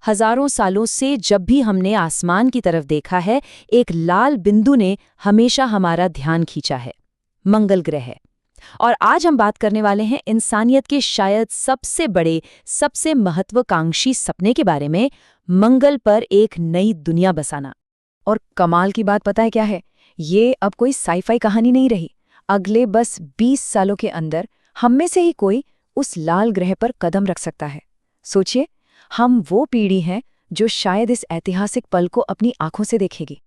हजारों सालों से जब भी हमने आसमान की तरफ देखा है, एक लाल बिंदु ने हमेशा हमारा ध्यान खींचा है, मंगल ग्रह। और आज हम बात करने वाले हैं इंसानियत के शायद सबसे बड़े, सबसे महत्वाकांक्षी सपने के बारे में, मंगल पर एक नई दुनिया बसाना। और कमाल की बात पता है क्या है? ये अब कोई साई-फाई कहानी नहीं रही। अगले बस 20 सालों के अंदर हम में से ही कोई उस लाल ग्रह पर कदम रख सकता है। सोचिए, हम वो पीढ़ी हैं जो शायद इस ऐतिहासिक पल को अपनी आंखों से देखेगी।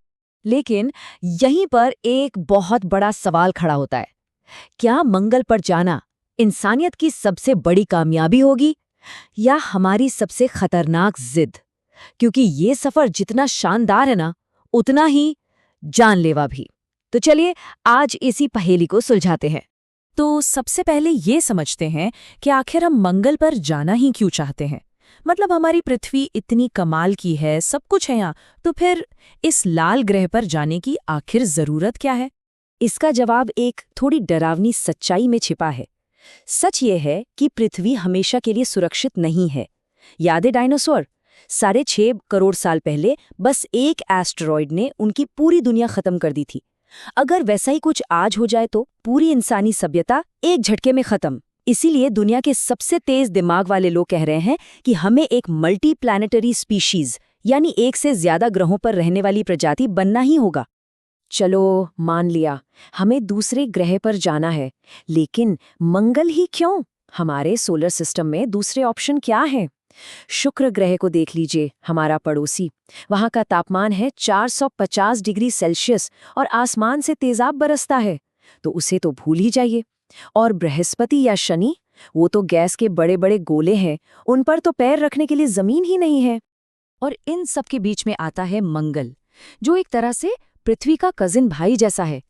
लेकिन यहीं पर एक बहुत बड़ा सवाल खड़ा होता है। क्या मंगल पर जाना इंसानियत की सबसे बड़ी कामयाबी होगी या हमारी सबसे खतरनाक जिद? क्योंकि ये सफर जितना शानदार है ना, उतना ही जानलेवा भी। तो चलिए आज इसी पहेली को सुलझाते हैं। तो सबसे पहले ये समझते हैं कि आखिर हम मंगल पर जाना ही क्यों चाहते हैं। मतलब हमारी पृथ्वी इतनी कमाल की है, सब कुछ है यहाँ, तो फिर इस लाल ग्रह पर जाने की आखिर जरूरत क्या है? इसका जवाब एक थोड़ी डरावनी सच्चाई में छिपा है। सच ये है कि पृथ्वी हमेशा के लिए सुरक्षित नहीं है। याद है डायनासोर? 6.5 करोड़ साल पहले बस एक एस्टेरॉयड ने उनकी पूरी दुनिया खत्म कर दी थी। अगर वैसा ही कुछ आज हो जाए तो पूरी इंसानी सभ्यता एक झटके में खत्म। इसीलिए दुनिया के सबसे तेज दिमाग वाले लोग कह रहे हैं कि हमें एक मल्टी प्लैनेटरी स्पीशीज, यानी एक से ज्यादा ग्रहों पर रहने वाली प्रजाति बनना ही होगा। चलो मान लिया, हमें दूसरे ग्रह पर जाना है, लेकिन मंगल ही क्यों? हमारे सोलर सिस्टम में दूसरे ऑप्शन क्या है? शुक्र ग्रह को देख लीजिए, हमारा पड़ोसी। वहां का तापमान है 450 डिग्री सेल्सियस और आसमान से तेजाब बरसता है, तो उसे तो भूल ही जाइए। और बृहस्पति या शनि, वो तो गैस के बड़े बड़े गोले हैं, उन पर तो पैर रखने के लिए जमीन ही नहीं है। और इन सब के बीच में आता है मंगल, जो एक तरह से पृथ्वी का कजिन भाई जैसा है।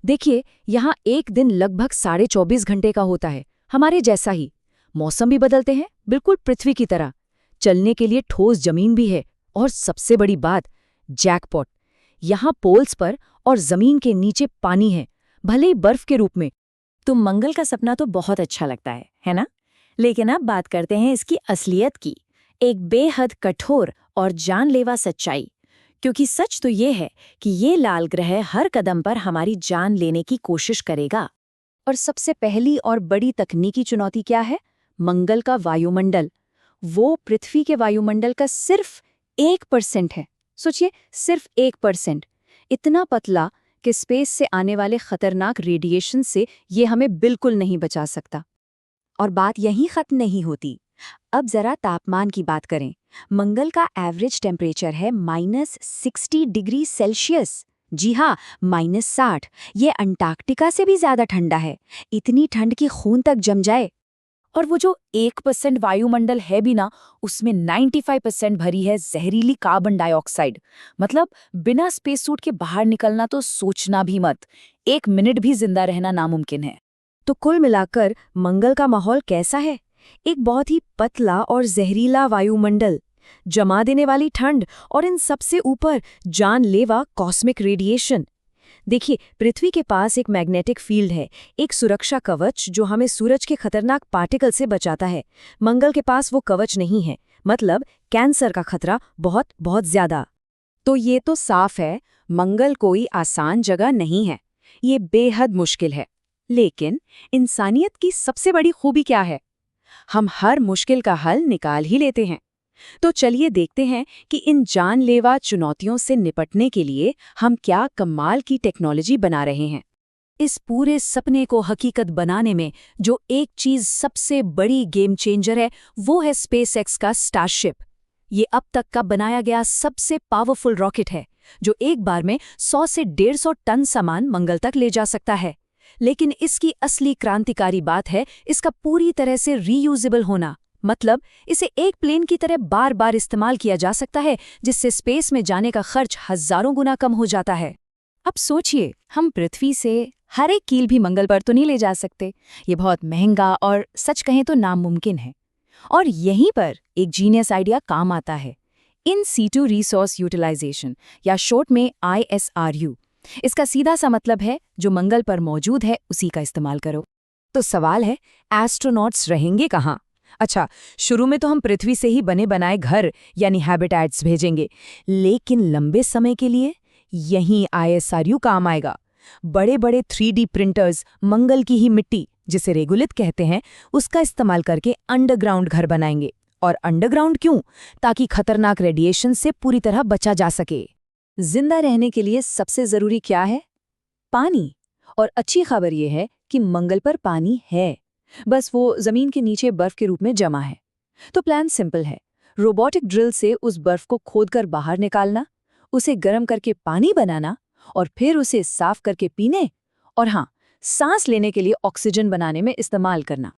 देखिए, यहाँ एक दिन लगभग 24.5 घंटे का होता है, हमारे जैसा ही। मौसम भी बदलते हैं, बिल्कुल पृथ्वी की तरह। चलने के लिए ठोस जमीन भी है, और सबसे बड़ी बात, जैकपॉट, यहाँ पोल्स पर और जमीन के नीचे पानी है, भले ही बर्फ के रूप में। तो मंगल का सपना तो बहुत अच्छा लगता है ना? लेकिन अब बात करते हैं इसकी असलियत की, एक बेहद कठोर और जानलेवा सच्चाई। क्योंकि सच तो ये है कि ये लाल ग्रह हर कदम पर हमारी जान लेने की कोशिश करेगा। और सबसे पहली और बड़ी तकनीकी चुनौती क्या है? मंगल का वायुमंडल। वो पृथ्वी के वायुमंडल का सिर्फ 1% है। सोचिए, सिर्फ 1%। इतना पतला कि स्पेस से आने वाले खतरनाक रेडिएशन से ये हमें बिल्कुल नहीं बचा सकता। और बात यहीं खत्म नहीं होती। अब जरा तापमान की बात करें। मंगल का एवरेज टेम्परेचर है -60 डिग्री सेल्सियस। जी हाँ, -60। ये अंटार्कटिका से भी ज्यादा ठंडा है। इतनी ठंड की खून तक जम जाए। और वो जो 1% वायुमंडल है भी ना, उसमें 95% भरी है जहरीली कार्बन डाइऑक्साइड। मतलब बिना स्पेस सूट के बाहर निकलना तो सोचना भी मत। 1 मिनट भी जिंदा रहना नामुमकिन है। तो कुल मिलाकर मंगल का माहौल कैसा है? एक बहुत ही पतला और जहरीला वायुमंडल, जमा देने वाली ठंड, और इन सबसे ऊपर जानलेवा कॉस्मिक रेडिएशन। देखिए, पृथ्वी के पास एक मैग्नेटिक फील्ड है, एक सुरक्षा कवच जो हमें सूरज के खतरनाक पार्टिकल से बचाता है। मंगल के पास वो कवच नहीं है, मतलब कैंसर का खतरा बहुत बहुत ज्यादा। तो ये तो साफ है, मंगल कोई आसान जगह नहीं है, ये बेहद मुश्किल है। लेकिन इंसानियत की सबसे बड़ी खूबी क्या है? हम हर मुश्किल का हल निकाल ही लेते हैं। तो चलिए देखते हैं कि इन जानलेवा चुनौतियों से निपटने के लिए हम क्या कमाल की टेक्नोलॉजी बना रहे हैं। इस पूरे सपने को हकीकत बनाने में जो एक चीज सबसे बड़ी गेम चेंजर है, वो है स्पेसएक्स का स्टारशिप। ये अब तक का बनाया गया सबसे पावरफुल रॉकेट है, जो एक बार में 100 से 150 टन सामान मंगल तक ले जा सकता है। लेकिन इसकी असली क्रांतिकारी बात है इसका पूरी तरह से रीयूजेबल होना। मतलब इसे एक प्लेन की तरह बार बार इस्तेमाल किया जा सकता है, जिससे स्पेस में जाने का खर्च हजारों गुना कम हो जाता है। अब सोचिए, हम पृथ्वी से हर एक कील भी मंगल पर तो नहीं ले जा सकते। ये बहुत महंगा और सच कहें तो नामुमकिन है। और यहीं पर एक जीनियस आइडिया काम आता है, इन सीटू रिसोर्स यूटिलाइजेशन, या शॉर्ट में ISRU। इसका सीधा सा मतलब है जो मंगल पर मौजूद है उसी का इस्तेमाल करो। तो सवाल है, एस्ट्रोनॉट्स रहेंगे कहाँ? अच्छा, शुरू में तो हम पृथ्वी से ही बने बनाए घर यानी हैबिटेट्स भेजेंगे, लेकिन लंबे समय के लिए यहीं आईएसआरयू काम आएगा। बड़े बड़े 3D प्रिंटर्स मंगल की ही मिट्टी, जिसे रेगुलित कहते हैं, उसका इस्तेमाल करके अंडरग्राउंड घर बनाएंगे। और अंडरग्राउंड क्यों? ताकि खतरनाक रेडिएशन से पूरी तरह बचा जा सके। जिंदा रहने के लिए सबसे जरूरी क्या है? पानी। और अच्छी खबर यह है कि मंगल पर पानी है, बस वो जमीन के नीचे बर्फ के रूप में जमा है। तो प्लान सिंपल है, रोबोटिक ड्रिल से उस बर्फ को खोदकर बाहर निकालना, उसे गर्म करके पानी बनाना और फिर उसे साफ करके पीने और हाँ, सांस लेने के लिए ऑक्सीजन बनाने में इस्तेमाल करना।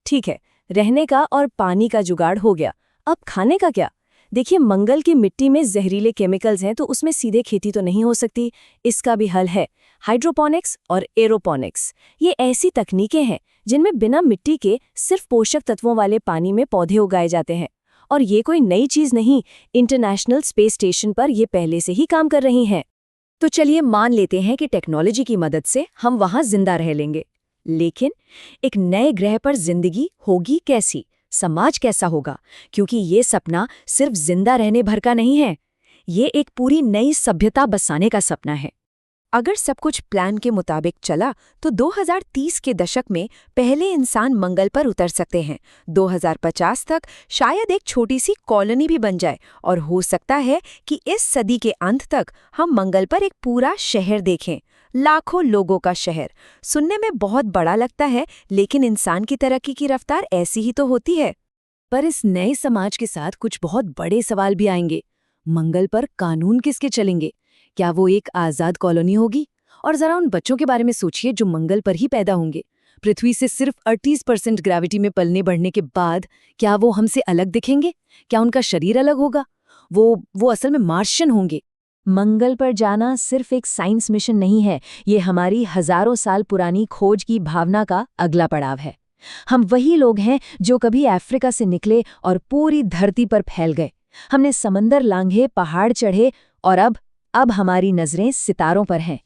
ठीक है, रहने का और पानी का जुगाड़ हो गया। अब खाने का क्या? देखिए, मंगल की मिट्टी में जहरीले केमिकल्स हैं, तो उसमें सीधे खेती तो नहीं हो सकती। इसका भी हल है, हाइड्रोपोनिक्स और एरोपोनिक्स। ये ऐसी तकनीकें हैं जिनमें बिना मिट्टी के सिर्फ पोषक तत्वों वाले पानी में पौधे उगाए जाते हैं। और ये कोई नई चीज नहीं, इंटरनेशनल स्पेस स्टेशन पर ये पहले से ही काम कर रही हैं। तो चलिए मान लेते हैं कि टेक्नोलॉजी की मदद से हम वहां जिंदा रह लेंगे, लेकिन एक नए ग्रह पर जिंदगी होगी कैसी? समाज कैसा होगा? क्योंकि ये सपना सिर्फ जिंदा रहने भर का नहीं है, ये एक पूरी नई सभ्यता बसाने का सपना है। अगर सब कुछ प्लान के मुताबिक चला तो 2030 के दशक में पहले इंसान मंगल पर उतर सकते हैं। 2050 तक शायद एक छोटी सी कॉलोनी भी बन जाए और हो सकता है कि इस सदी के अंत तक हम मंगल पर एक पूरा शहर देखें, लाखों लोगों का शहर। सुनने में बहुत बड़ा लगता है, लेकिन इंसान की तरक्की की रफ्तार ऐसी ही तो होती है। पर इस नए समाज के साथ कुछ बहुत बड़े सवाल भी आएंगे। मंगल पर कानून किसके चलेंगे? क्या वो एक आज़ाद कॉलोनी होगी? और जरा उन बच्चों के बारे में सोचिए जो मंगल पर ही पैदा होंगे। पृथ्वी से सिर्फ 38% ग्रेविटी में पलने बढ़ने के बाद क्या वो हमसे अलग दिखेंगे? क्या उनका शरीर अलग होगा? वो असल में मार्शियन होंगे। मंगल पर जाना सिर्फ एक साइंस मिशन नहीं है, ये हमारी हजारों साल पुरानी खोज की भावना का अगला पड़ाव है। हम वही लोग हैं जो कभी अफ्रीका से निकले और पूरी धरती पर फैल गए। हमने समंदर लांघे, पहाड़ चढ़े और अब हमारी नजरें सितारों पर हैं।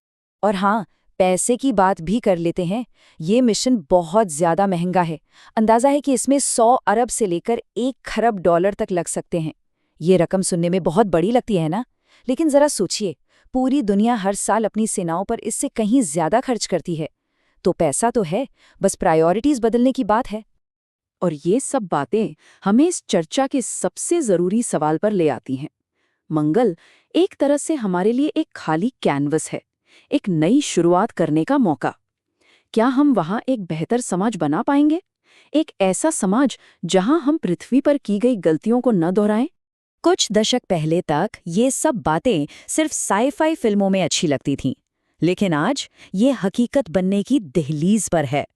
और हाँ, पैसे की बात भी कर लेते हैं। ये मिशन बहुत ज्यादा महंगा है। अंदाजा है कि इसमें 100 अरब से लेकर 1 खरब डॉलर तक लग सकते हैं। ये रकम सुनने में बहुत बड़ी लगती है ना? लेकिन जरा सोचिए, पूरी दुनिया हर साल अपनी सेनाओं पर इससे कहीं ज्यादा खर्च करती है। तो पैसा तो है, बस प्रायोरिटीज बदलने की बात है। और ये सब बातें हमें इस चर्चा के सबसे जरूरी सवाल पर ले आती हैं। मंगल एक तरह से हमारे लिए एक खाली कैनवस है, एक नई शुरुआत करने का मौका। क्या हम वहां एक बेहतर समाज बना पाएंगे? एक ऐसा समाज जहां हम पृथ्वी पर की गई गलतियों को न दोहराएं? कुछ दशक पहले तक ये सब बातें सिर्फ साई-फाई फिल्मों में अच्छी लगती थीं, लेकिन आज ये हकीकत बनने की दहलीज पर है।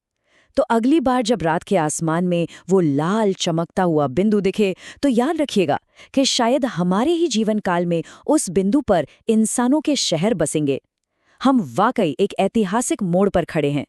तो अगली बार जब रात के आसमान में वो लाल चमकता हुआ बिंदु दिखे, तो याद रखिएगा कि शायद हमारे ही जीवन काल में उस बिंदु पर इंसानों के शहर बसेंगे। हम वाकई एक ऐतिहासिक मोड़ पर खड़े हैं।